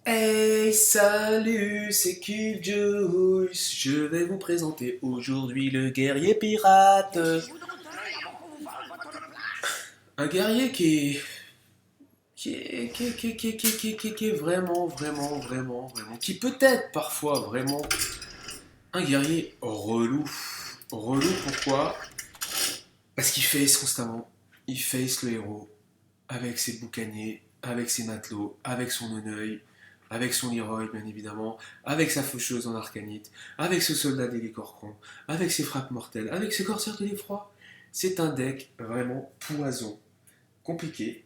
Hey, salut, c'est Killjoys. Je vais vous présenter aujourd'hui le guerrier pirate. Un guerrier qui est vraiment, qui peut être parfois vraiment un guerrier relou. Relou pourquoi? Parce qu'il face constamment. Il face le héros avec ses boucaniers, avec ses matelots, avec son Noneuil, avec son Leroy bien évidemment, avec sa faucheuse en arcanite, avec ce soldat des Corcons, avec ses frappes mortelles, avec ses corsaires de l'effroi. C'est un deck vraiment poison, compliqué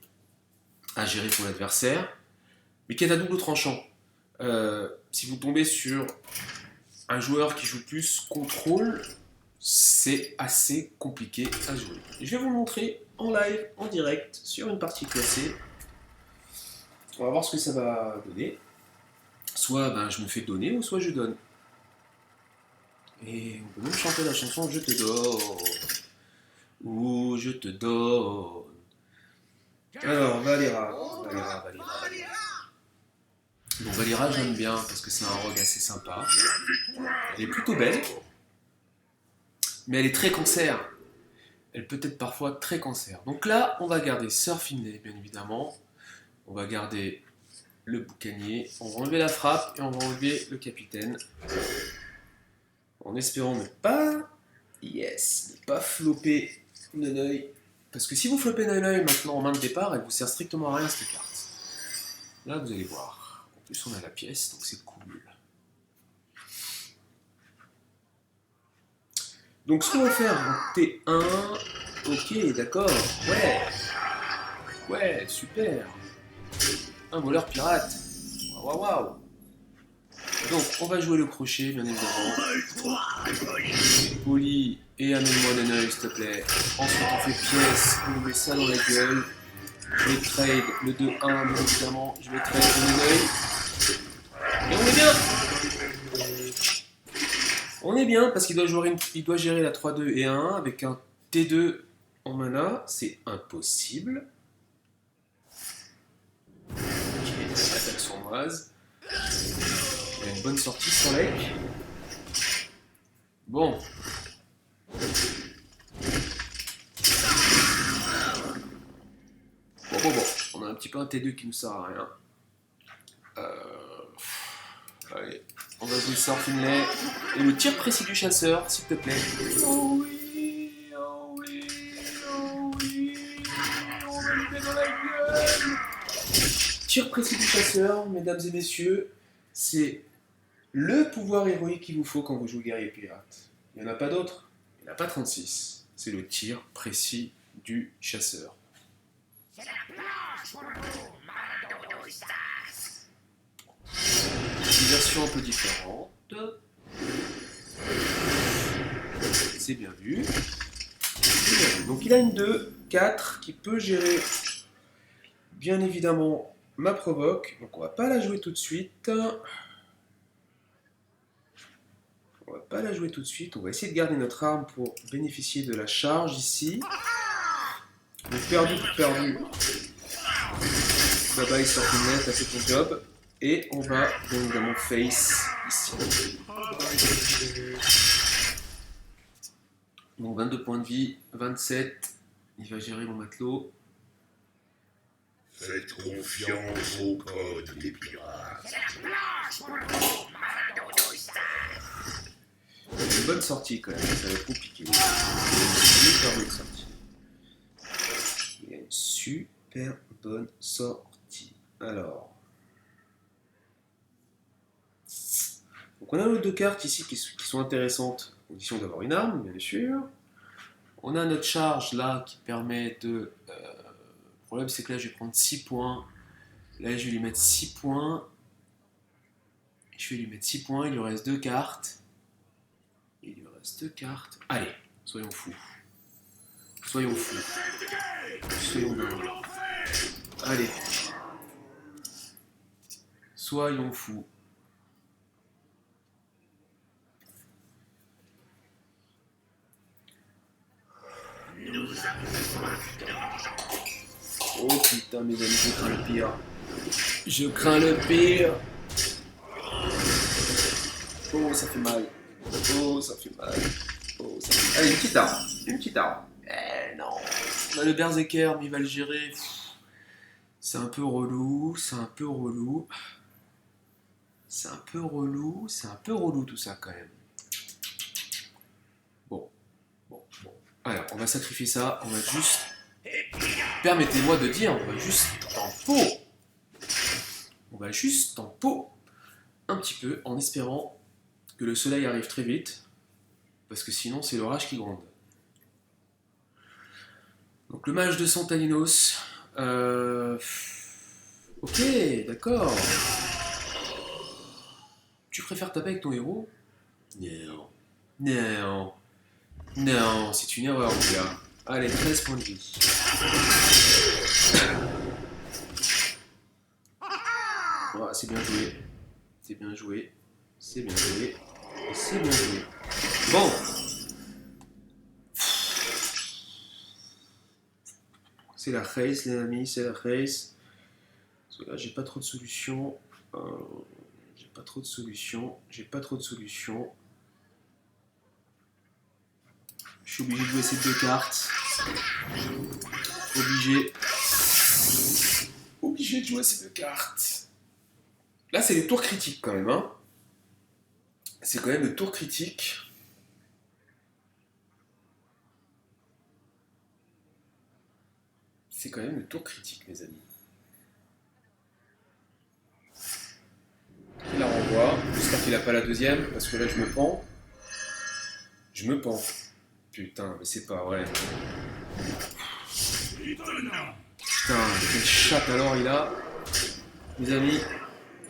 à gérer pour l'adversaire, mais qui est à double tranchant. Si vous tombez sur un joueur qui joue plus contrôle, c'est assez compliqué à jouer. Je vais vous le montrer en live, en direct, sur une partie classée. On va voir ce que ça va donner. Soit je me fais donner, ou soit je donne. Et on peut même chanter la chanson « Je te donne » ou « Je te donne ». Alors, Valera. Donc Valera, j'aime bien parce que c'est un rogue assez sympa. Elle est plutôt belle, mais elle est très cancer. Elle peut être parfois très cancer. Donc là, on va garder Sir Finlay, bien évidemment. On va garder le boucanier. On va enlever la frappe et on va enlever le capitaine. En espérant ne pas... Yes, ne pas flopper Noneuil. Parce que si vous flopez Noneuil maintenant en main de départ, elle vous sert strictement à rien cette carte. Là, vous allez voir. En plus, on a la pièce, donc c'est cool. Donc ce qu'on va faire en T1, ok, d'accord, ouais, super. Un voleur pirate, waouh. Donc on va jouer le crochet, bien évidemment. Poli et amène-moi des œils, s'il te plaît. Ensuite on fait pièce, on nous met ça dans la gueule. Je vais trade le 2-1, bien évidemment. Je vais trade le œil. Et on est bien. On est bien parce qu'il doit gérer la 3-2 et 1 avec un T2 en mana, c'est impossible. Ok, attaque sournoise. Il a une bonne sortie sur Lake. Bon. Bon. On a un petit peu un T2 qui nous sert à rien. Allez. On va jouer Sir Finlay. Et le tir précis du chasseur, s'il te plaît. Oh oui. On va lui mettre dans la gueule. Tir précis du chasseur, mesdames et messieurs, c'est le pouvoir héroïque qu'il vous faut quand vous jouez guerrier pirate. Il n'y en a pas d'autre. Il n'y en a pas 36. C'est le tir précis du chasseur. C'est la planche pour une version un peu différente. C'est bien vu. Donc il a une 2, 4 qui peut gérer bien évidemment ma provoque. Donc on va pas la jouer tout de suite. On va essayer de garder notre arme pour bénéficier de la charge ici. Donc perdu pour perdu. Bye bye Sir Finlay, t'as fait ton job. Et on va bien évidemment face ici. Donc 22 points de vie, 27. Il va gérer mon matelot. Faites confiance au code des pirates. Une bonne sortie quand même, ça va être compliqué. Une super bonne sortie. Il y a une super bonne sortie. Alors. Donc on a nos deux cartes ici qui sont intéressantes, à condition d'avoir une arme, bien sûr. On a notre charge là qui permet de... le problème c'est que là je vais prendre 6 points. Là je vais lui mettre 6 points. Il lui reste 2 cartes. Allez, soyons fous. Soyons dingues. Allez. Soyons fous. Oh putain mes amis, je crains le pire. Oh, ça fait mal. Oh, ça fait mal. Oh, ça fait mal. Allez, une petite arme. Une petite arme. Eh non. On a le Berserker, mais il va le gérer. C'est un peu relou. C'est un peu relou. C'est un peu relou. C'est un peu relou tout ça quand même. Bon. Bon. Bon. Alors, on va sacrifier ça. On va juste... Permettez-moi de dire, on va juste en pot. On va juste en pot. Un petit peu, en espérant que le soleil arrive très vite. Parce que sinon, c'est l'orage qui gronde. Donc le mage de Santalinos. Ok, d'accord. Tu préfères taper avec ton héros? Non. Non. Non, c'est une erreur, mon gars. Allez, 13 points de vie. Voilà, c'est bien joué. C'est bien joué. C'est bien joué. Et c'est bien joué. Bon. C'est la race, les amis, c'est la race. Parce que là, j'ai pas trop de solutions. J'ai pas trop de solutions. J'ai pas trop de solutions. Je suis obligé de jouer ces deux cartes. Obligé. Obligé de jouer ces deux cartes. Là, c'est les tours critiques quand même. Hein. C'est quand même le tour critique. C'est quand même le tour critique, mes amis. Il la renvoie. J'espère qu'il n'a pas la deuxième, parce que là, je me pends. Je me pends. Putain, mais c'est pas vrai. Putain, quelle chatte alors il a. Mes amis,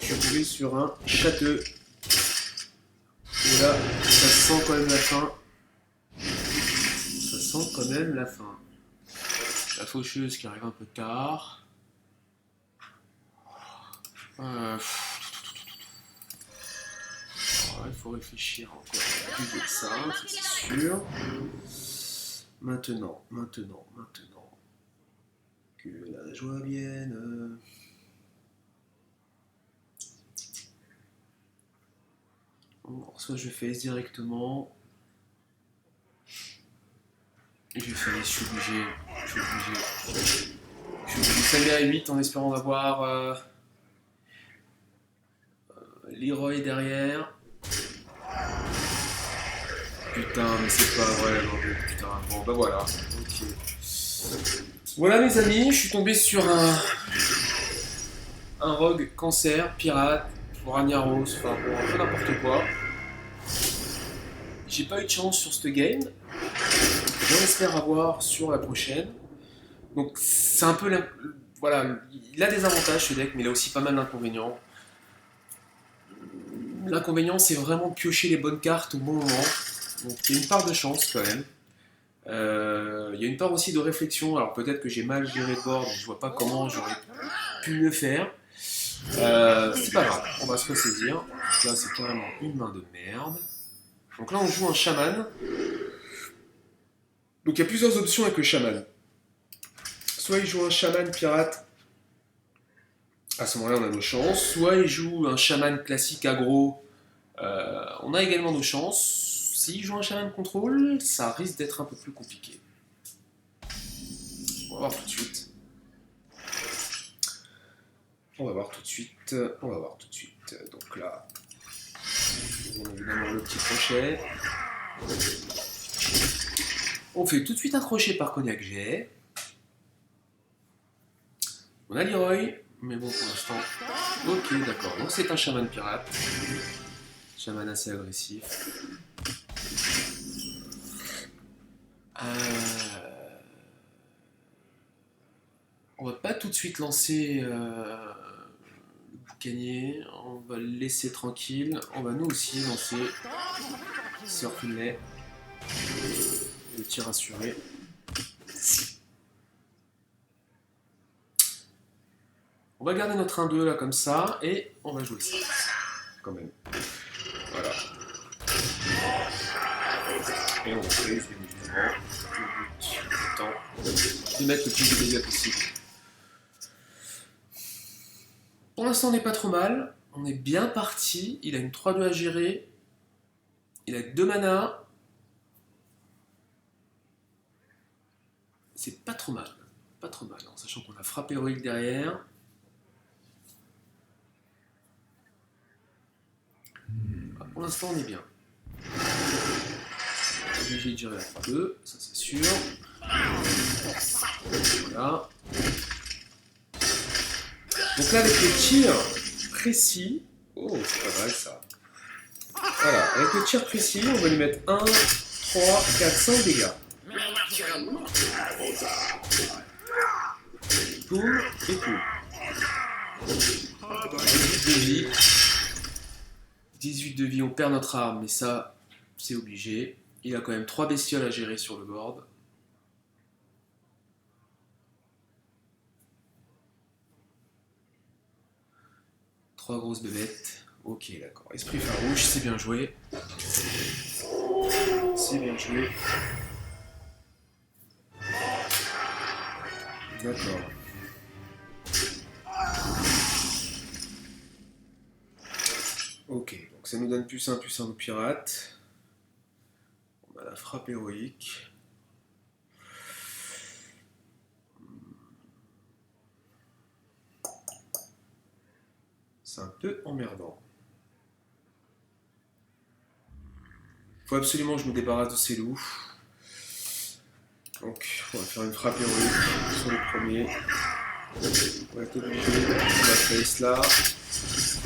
je suis tombé sur un châteux. Et là, ça sent quand même la fin. Ça sent quand même la fin. La faucheuse qui arrive un peu tard. Il faut réfléchir encore plus de ça c'est sûr. Maintenant. Que la joie vienne. Bon, soit je fais S directement. Je vais faire, je suis obligé. Je suis obligé de s'aller à 8 en espérant avoir Leroy derrière. Putain, mais c'est pas vrai, non, putain. Bon, bah voilà. Ok. Voilà, mes amis, je suis tombé sur un rogue cancer, pirate, Ragnaros, enfin bon, un peu n'importe quoi. J'ai pas eu de chance sur ce game. J'en espère avoir sur la prochaine. Donc c'est un peu... Voilà, il a des avantages ce deck, mais il a aussi pas mal d'inconvénients. L'inconvénient, c'est vraiment de piocher les bonnes cartes au bon moment. Donc il y a une part de chance quand même. Il y a une part aussi de réflexion. Alors peut-être que j'ai mal géré le board, je vois pas comment j'aurais pu le faire. C'est pas grave, on va se ressaisir. Donc là, c'est carrément une main de merde. Donc là, on joue un chaman. Donc il y a plusieurs options avec le chaman. Soit il joue un chaman pirate. À ce moment-là, on a nos chances. Soit il joue un chaman classique aggro. On a également nos chances. S'il joue un chaman contrôle, ça risque d'être un peu plus compliqué. On va voir tout de suite. On va voir tout de suite. Donc là, bien évidemment le petit crochet. On fait tout de suite un crochet par Cognac Jet. On a Leroy, mais bon pour l'instant. Ok, d'accord. Donc c'est un chaman pirate. Chaman assez agressif. On va pas tout de suite lancer le boucanier, on va le laisser tranquille. On va nous aussi lancer Surfilet, le tir assuré. On va garder notre 1-2 là comme ça et on va jouer ça quand même. Voilà. Et on fait évidemment le temps de mettre le plus de dégâts possible. Pour l'instant, on n'est pas trop mal. On est bien parti. Il a une 3-2 à gérer. Il a 2 mana. C'est pas trop mal. Pas trop mal, en sachant qu'on a frappe héroïque derrière. Ah, pour l'instant, on est bien. Obligé de gérer la 2, ça c'est sûr. Voilà. Donc là, avec le tir précis... Oh, c'est pas mal ça. Voilà, avec le tir précis, on va lui mettre 1, 3, 4, 5 dégâts. Poum et poum. 18 de vie. 18 de vie, on perd notre arme, mais ça, c'est obligé. Il a quand même 3 bestioles à gérer sur le board. Trois grosses bébêtes. Ok, d'accord. Esprit farouche, c'est bien joué. C'est bien joué. D'accord. Ok, donc ça nous donne +1 au pirate. On a la frappe héroïque. C'est un peu emmerdant. Faut absolument que je me débarrasse de ces loups. Donc, on va faire une frappe héroïque sur le premier. On va être obligé de la face là.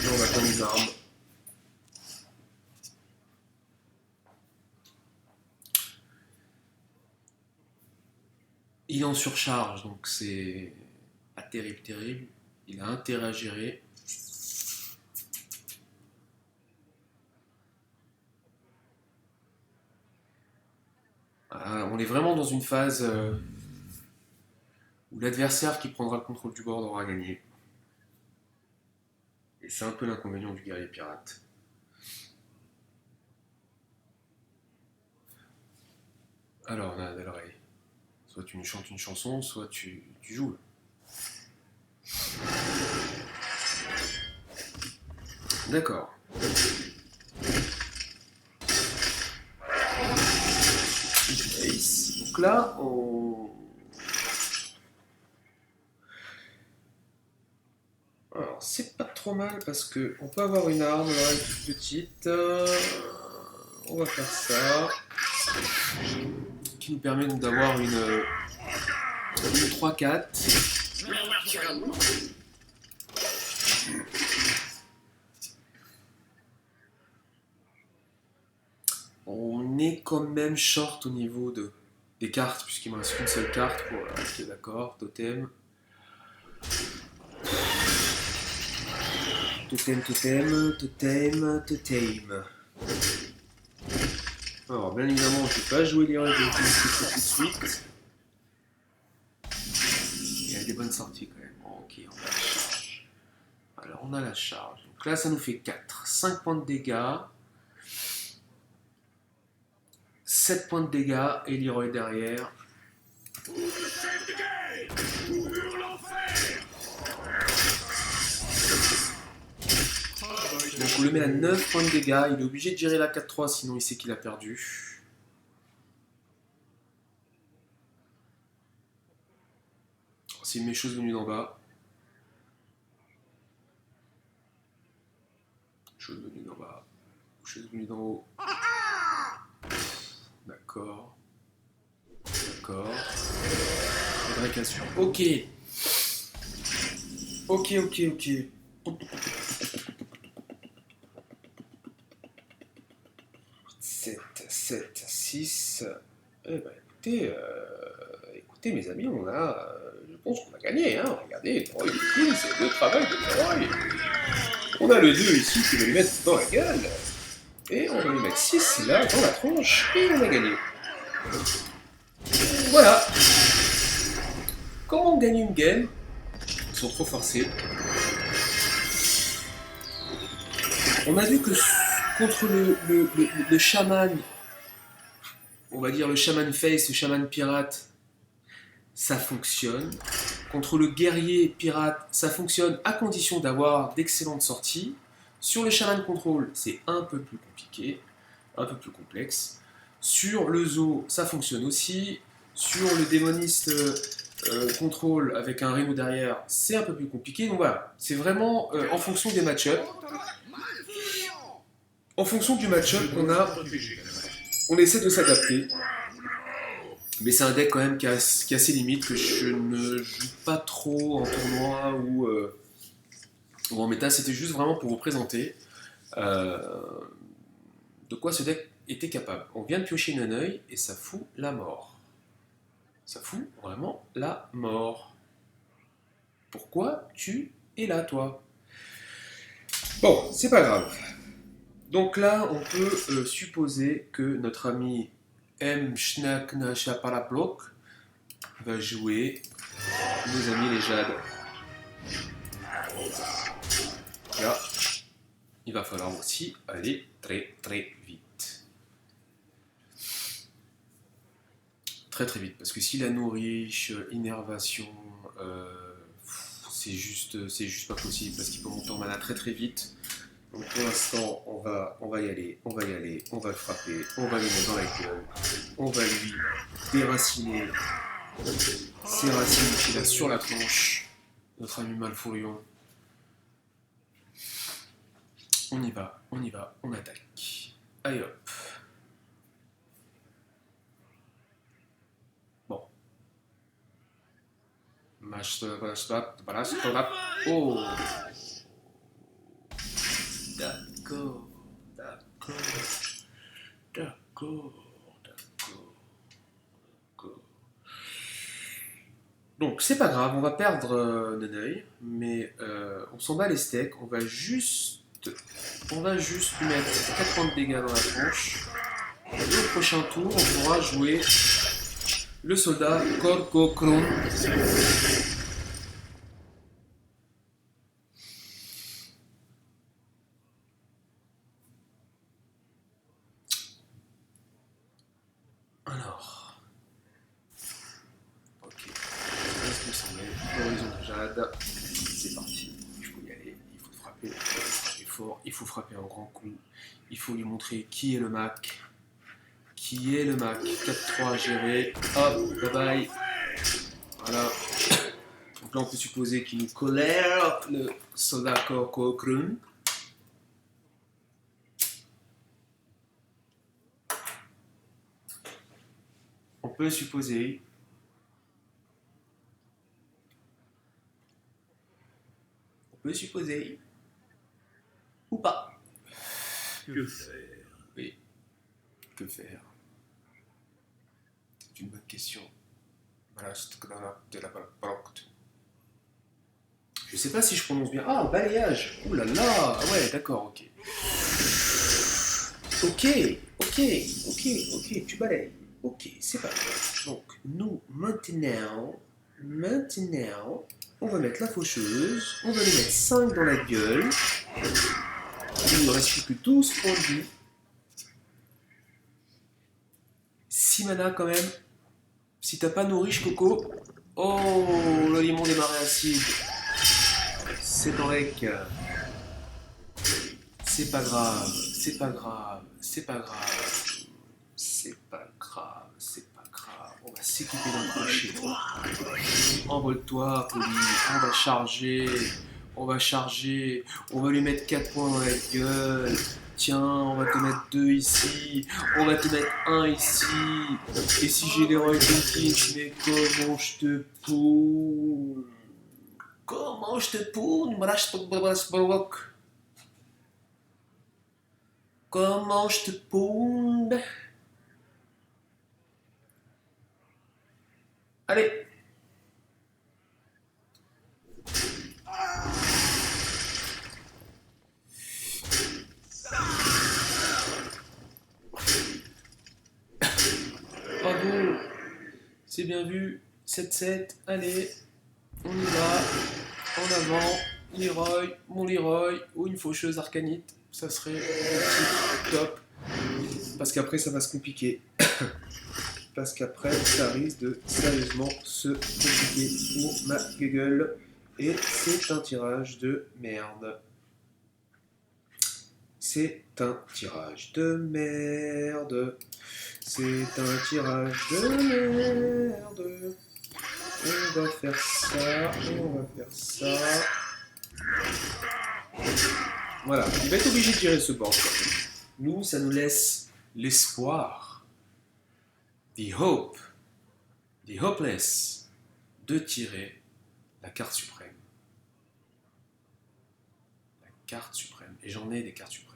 Et on va prendre les armes. Il est en surcharge, donc c'est pas terrible. Il a intérêt à gérer. On est vraiment dans une phase où l'adversaire qui prendra le contrôle du board aura gagné. Et c'est un peu l'inconvénient du guerrier pirate. Alors, Lana Del Rey, soit tu nous chantes une chanson, soit tu joues. D'accord. Donc là, alors, c'est pas trop mal parce que on peut avoir une arme, là, une toute petite. On va faire ça. Qui nous permet d'avoir une 3-4. On est quand même short au niveau des cartes, puisqu'il me reste qu'une seule carte. Voilà, ok, d'accord, totem. Totem. Alors, bien évidemment, je ne vais pas jouer les règles tout de suite. Il y a des bonnes sorties quand même. Ok, on a la charge. Alors, on a la charge. Donc là, ça nous fait 4. 5 points de dégâts. 7 points de dégâts. Et Leroy derrière. Donc on le met à 9 points de dégâts, il est obligé de gérer la 4-3 sinon il sait qu'il a perdu. C'est une mes choses venues d'en bas. Chose venue d'en bas. Chose venue d'en haut. D'accord. Fabrication. Ok. 7, 6. Eh ben écoutez mes amis, je pense qu'on a gagné, hein. Regardez, c'est le travail de Leroy. On a le 2 ici qui va lui mettre dans la gueule. Et on va lui mettre 6 là, dans la tronche, et on a gagné. Voilà. Comment on gagne une game? Ils sont trop forcés. On a vu que contre le chaman, on va dire le chaman face, le chaman pirate, ça fonctionne. Contre le guerrier pirate, ça fonctionne à condition d'avoir d'excellentes sorties. Sur le chaman contrôle, c'est un peu plus compliqué. un peu plus complexe. Sur le zoo, ça fonctionne aussi. Sur le démoniste contrôle avec un Rhino derrière, c'est un peu plus compliqué. Donc voilà, c'est vraiment en fonction des match-ups. En fonction du match-up qu'on a, on essaie de s'adapter. Mais c'est un deck quand même qui a ses limites, que je ne joue pas trop en tournoi ou en méta. C'était juste vraiment pour vous présenter de quoi ce deck était capable. On vient de piocher une œil et ça fout la mort. Ça fout vraiment la mort. Pourquoi tu es là, toi? Bon, c'est pas grave. Donc là, on peut supposer que notre ami M. Schnacknachapalaplok va jouer nos amis les jades. Là, il va falloir aussi aller très très vite. Très très vite, parce que s'il a nourriche, innervation, c'est juste pas possible, parce qu'il peut monter en mana très très vite. Donc pour l'instant, on va y aller, on va le frapper, on va lui mettre dans la gueule, on va lui déraciner ses racines qu'il a sur la tronche, notre ami Malfurion. On y va, on attaque. Allez hop. Bon. Oh. D'accord. Donc c'est pas grave, on va perdre Neneuil, mais on s'en bat les steaks, on va juste lui mettre 4 points de dégâts dans la tronche. Et au prochain tour, on pourra jouer le soldat Korkokron. Alors. Ok. Qu'est-ce que ça met? Horizon de Jade. C'est parti. Il faut y aller. Il faut frapper. Il faut frapper fort. Il faut frapper un grand coup. Il faut lui montrer qui est le Mac. Qui est le Mac. 4-3 géré. Hop, bye bye. Voilà. Donc là, on peut supposer qu'il nous colère le soldat Korkokron. On peut supposer. Ou pas. Que faire? Oui. Que faire? C'est une bonne question. Je sais pas si je prononce bien. Ah, balayage. Ouh là là. Ah ouais, d'accord, ok. Ok, tu balayes. Ok, c'est pas grave. Donc, nous, maintenant, on va mettre la faucheuse. On va lui mettre 5 dans la gueule. Il ne reste plus que 12 points de vie. 6 mana quand même. Si t'as pas nourri Coco. Oh, le limon des marées acides. C'est en rec. C'est pas grave. On va s'équiper d'un crochet. Envole-toi, Poli. On va charger. On va lui mettre 4 points dans la gueule. Tiens, on va te mettre 2 ici. On va te mettre 1 ici. Et si j'ai l'héroïque Jenkins, mais comment je te poune? Comment je te poune? Comment je te poune? Allez. Bravo. C'est bien vu. 7-7. Allez. On y va. En avant. Leroy. Mon Leroy. Ou une faucheuse arcanite. Ça serait top. Parce qu'après, ça va se compliquer. Parce qu'après, ça risque de sérieusement se compliquer pour ma gueule. Et c'est un tirage de merde. C'est un tirage de merde. C'est un tirage de merde. On va faire ça, on va faire ça. Voilà, il va être obligé de gérer ce board. Nous, ça nous laisse l'espoir, the hope, the hopeless, de tirer la carte suprême. La carte suprême. Et j'en ai des cartes suprêmes.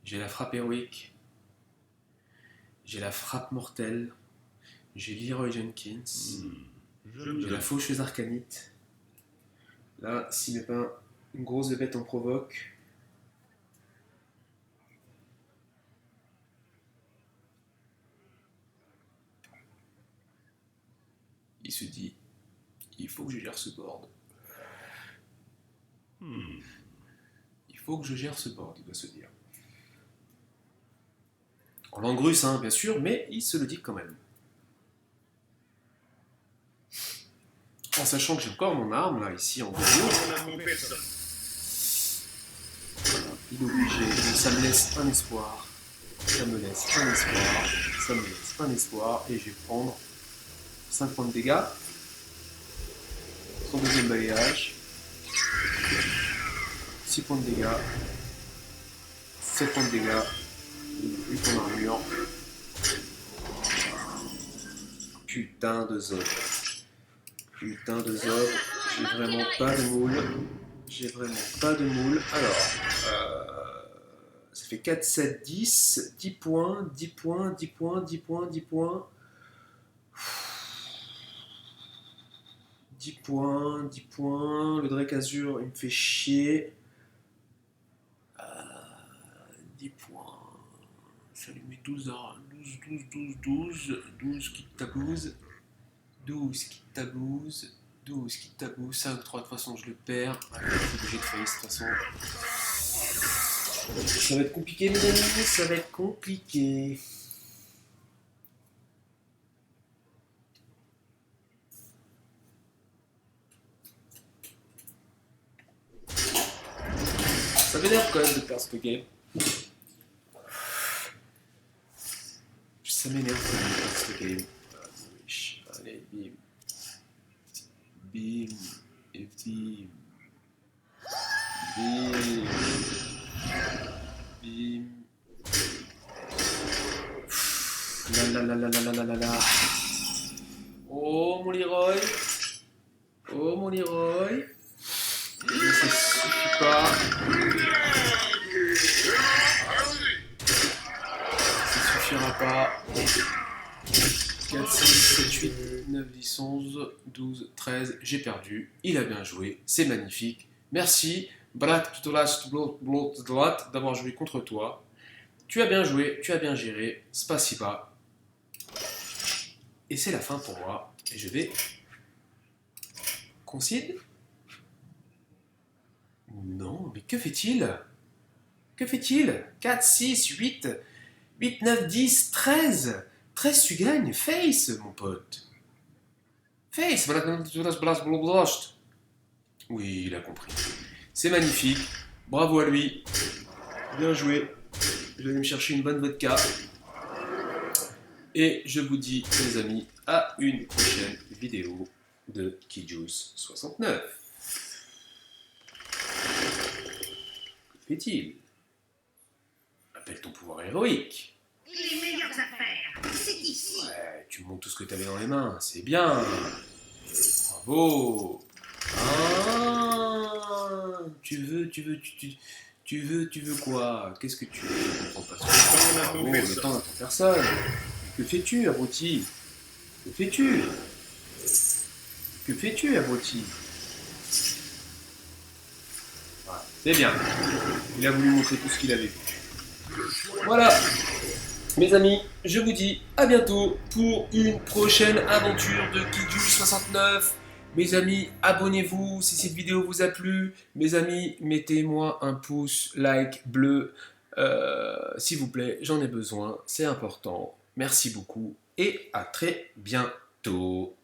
J'ai la frappe héroïque, j'ai la frappe mortelle, j'ai Leroy Jenkins, j'ai la faucheuse arcanite. Là, s'il met pas une grosse bête en provoque, il se dit, il faut que je gère ce board. Il faut que je gère ce board, il doit se dire. En langue russe, hein, bien sûr, mais il se le dit quand même. En sachant que j'ai encore mon arme, là, ici, en gros. Il est obligé, donc ça me laisse un espoir. Ça me laisse un espoir. Ça me laisse un espoir. Et je vais prendre 5 points de dégâts. Son deuxième balayage. 6 points de dégâts. 7 points de dégâts. 8 points d'armure. Putain de zob. Putain de zob. J'ai vraiment pas de moule. J'ai vraiment pas de moule. Alors, ça fait 4, 7, 10. 10 points, 10 points, 10 points, 10 points, 10 points. 10 points, 10 points. Le Drake Azur, il me fait chier. 10 points. Ça lui met 12, 12 qui tabouse. 12 qui tabouse. 12 qui tabouse. 5, 3, de toute façon, je le perds. Je suis obligé de face, de toute façon. Ça va être compliqué, mes amis. Ça va être compliqué. Ça m'énerve quand même de perdre ce game. Ça m'énerve quand même de perdre ce game. Allez, bim. Bim. Et bim. Bim. Bim. La la la la la la la la la. Oh mon Leroy. Oh mon Leroy. Mais ça suffit pas. Ça suffira pas. 4, 5, 7, 8, 9, 10, 11, 12, 13. J'ai perdu. Il a bien joué. C'est magnifique. Merci. D'avoir joué contre toi. Tu as bien joué. Tu as bien géré. Spasiba. Et c'est la fin pour moi. Et je vais... Concede ? Non, mais que fait-il ? Que fait-il ? 4, 6, 8, 8, 9, 10, 13. 13, tu gagnes. Face, mon pote. Face. Oui, il a compris. C'est magnifique. Bravo à lui. Bien joué. Je vais aller me chercher une bonne vodka. Et je vous dis, les amis, à une prochaine vidéo de Kijus69. Que fait-il ? Appelle ton pouvoir héroïque. Les meilleures affaires, c'est ici. Ouais, tu me montres tout ce que tu avais dans les mains, c'est bien. Bravo. Ah, tu veux quoi ? Qu'est-ce que tu veux ? Je comprends pas. Bravo, le temps n'attend personne. Que fais-tu, abruti ? Que fais-tu ? Que fais-tu, abruti ? Voilà, c'est bien. Il a voulu montrer tout ce qu'il avait vu. Voilà. Mes amis, je vous dis à bientôt pour une prochaine aventure de Kijus69. Mes amis, abonnez-vous si cette vidéo vous a plu. Mes amis, mettez-moi un pouce, like, bleu. S'il vous plaît, j'en ai besoin, c'est important. Merci beaucoup et à très bientôt.